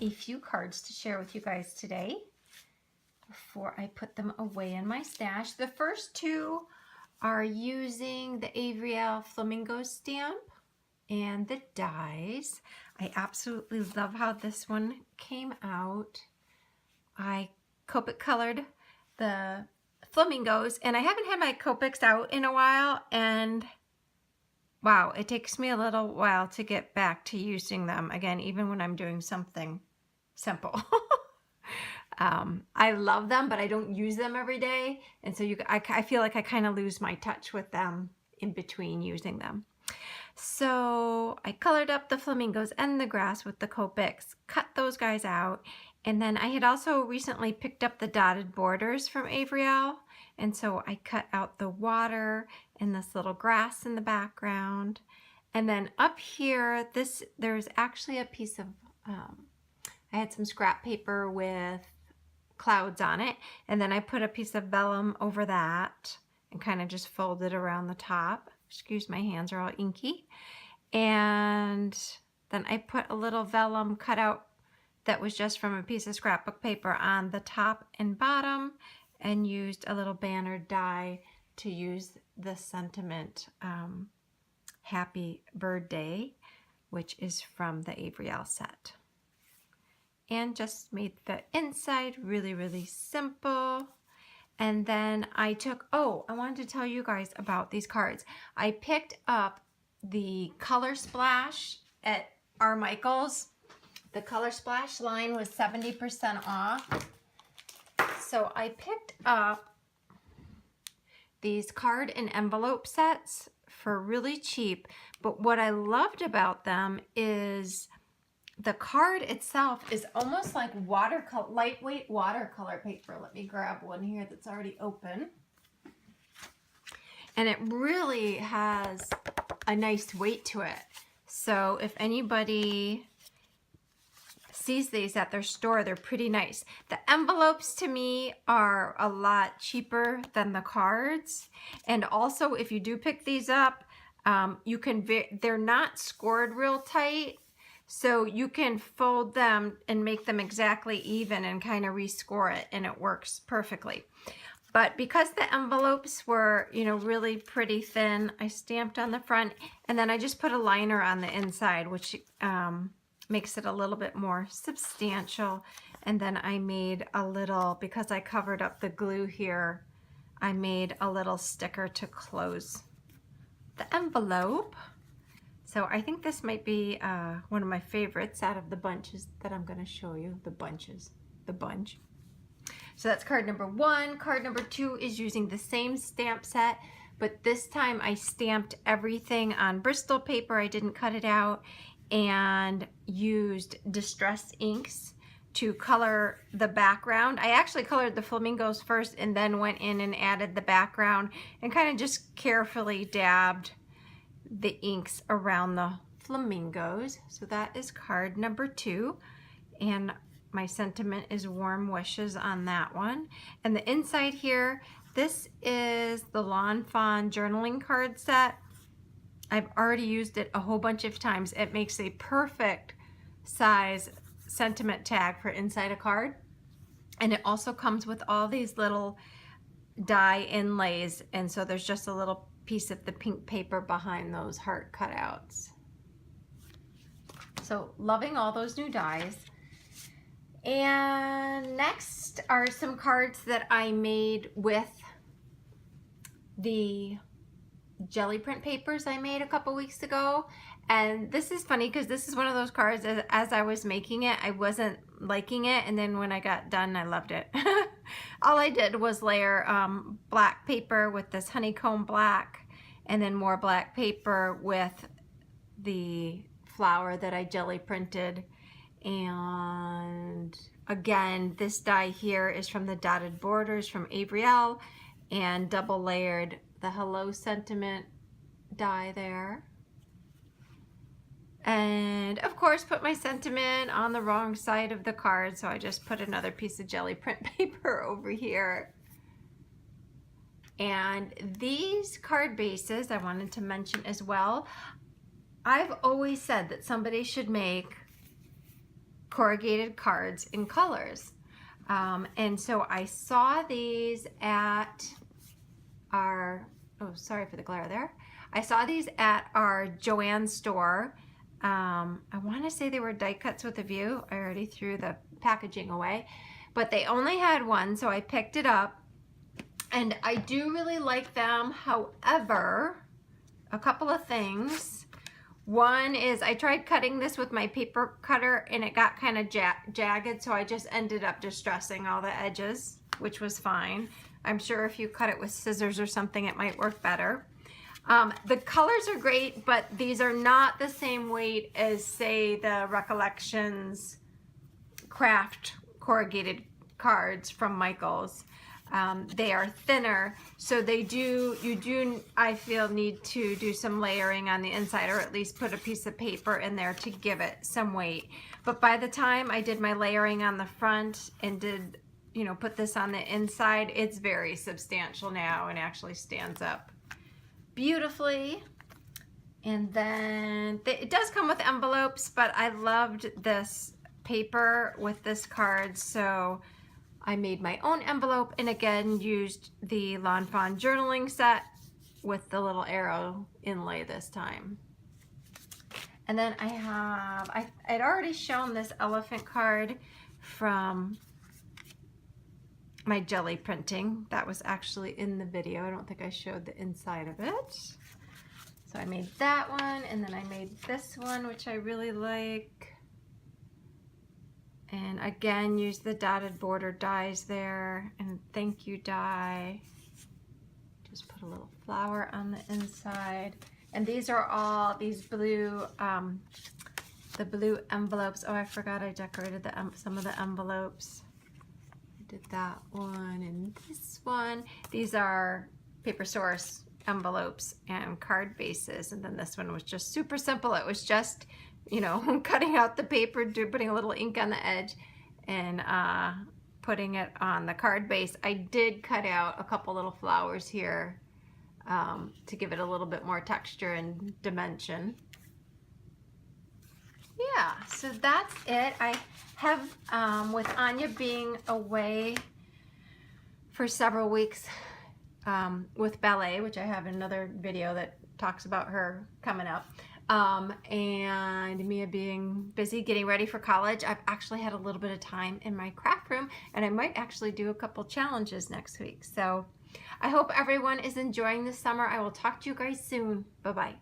a few cards to share with you guys today before I put them away in my stash. The first two are using the Avery Elle Flamingo stamp and the dies. I absolutely love how this one came out. I Copic colored the flamingos, and I haven't had my Copics out in a while, and wow, it takes me a little while to get back to using them again, even when I'm doing something simple. I love them, but I don't use them every day, and so I feel like I kind of lose my touch with them in between using them. So I colored up the flamingos and the grass with the Copics, cut those guys out, and then I had also recently picked up the dotted borders from Avery Elle, and so I cut out the water and this little grass in the background. And then up here, there's actually a piece of, I had some scrap paper with clouds on it, and then I put a piece of vellum over that and kind of just folded around the top. Excuse, my hands are all inky. And then I put a little vellum cutout that was just from a piece of scrapbook paper on the top and bottom, and used a little banner die to use the sentiment Happy Bird Day, which is from the Avery Elle set. And just made the inside really, really simple. And then I took, I wanted to tell you guys about these cards. I picked up the Color Splash at Michael's. The Color Splash line was 70% off. So I picked up these card and envelope sets for really cheap. But what I loved about them is the card itself is almost like watercolor, lightweight watercolor paper. Let me grab one here that's already open. And it really has a nice weight to it. So if anybody sees these at their store, they're pretty nice. The envelopes to me are a lot cheaper than the cards. And also if you do pick these up, they're not scored real tight. So you can fold them and make them exactly even and kind of rescore it, and it works perfectly. But because the envelopes were, really pretty thin, I stamped on the front, and then I just put a liner on the inside, which makes it a little bit more substantial. And then I made a little, because I covered up the glue here, I made a little sticker to close the envelope. So I think this might be one of my favorites out of the bunches that I'm going to show you. The bunch. So that's card number 1. Card number 2 is using the same stamp set, but this time I stamped everything on Bristol paper. I didn't cut it out, and used distress inks to color the background. I actually colored the flamingos first and then went in and added the background and kind of just carefully dabbed the inks around the flamingos. So that is card number 2, and my sentiment is warm wishes on that one. And the inside here, this is the Lawn Fawn journaling card set. I've already used it a whole bunch of times. It makes a perfect size sentiment tag for inside a card, and it also comes with all these little die inlays, and so there's just a little piece of the pink paper behind those heart cutouts. So loving all those new dies. And next are some cards that I made with the jelly print papers I made a couple weeks ago. And this is funny because this is one of those cards, as I was making it, I wasn't liking it, and then when I got done, I loved it. All I did was layer black paper with this honeycomb black, and then more black paper with the flower that I jelly printed. And again, this die here is from the dotted borders from Avery Elle, and double layered the hello sentiment die there. And of course put my sentiment on the wrong side of the card, so I just put another piece of jelly print paper over here. And these card bases I wanted to mention as well. I've always said that somebody should make corrugated cards in colors. And so I saw these at our, oh, sorry for the glare there. I saw these at our Joann store. I want to say they were die cuts with a view. I already threw the packaging away, but they only had one, so I picked it up. And I do really like them. However, a couple of things. One is I tried cutting this with my paper cutter and it got kind of jagged, so I just ended up distressing all the edges, which was fine. I'm sure if you cut it with scissors or something, it might work better. The colors are great, but these are not the same weight as, say, the Recollections craft corrugated cards from Michaels. They are thinner, so you do, I feel, need to do some layering on the inside, or at least put a piece of paper in there to give it some weight. But by the time I did my layering on the front and did, you know, put this on the inside, it's very substantial now and actually stands up beautifully. And then it does come with envelopes, but I loved this paper with this card, so I made my own envelope, and again used the Lawn Fawn journaling set with the little arrow inlay this time. And then I'd already shown this elephant card from my jelly printing. That was actually in the video. I don't think I showed the inside of it. So I made that one, and then I made this one, which I really like. And again, use the dotted border dies there, and thank you die. Just put a little flower on the inside. And these are all these blue, the blue envelopes. Oh, I forgot I decorated some of the envelopes. I did that one and this one. These are Paper Source envelopes and card bases. And then this one was just super simple. It was just, you know, cutting out the paper, putting a little ink on the edge, and putting it on the card base. I did cut out a couple little flowers here to give it a little bit more texture and dimension. Yeah, so that's it. I have, with Anya being away for several weeks with ballet, which I have another video that talks about her coming up, and Mia being busy getting ready for college, I've actually had a little bit of time in my craft room, and I might actually do a couple challenges next week. So I hope everyone is enjoying this summer. I will talk to you guys soon. Bye-bye.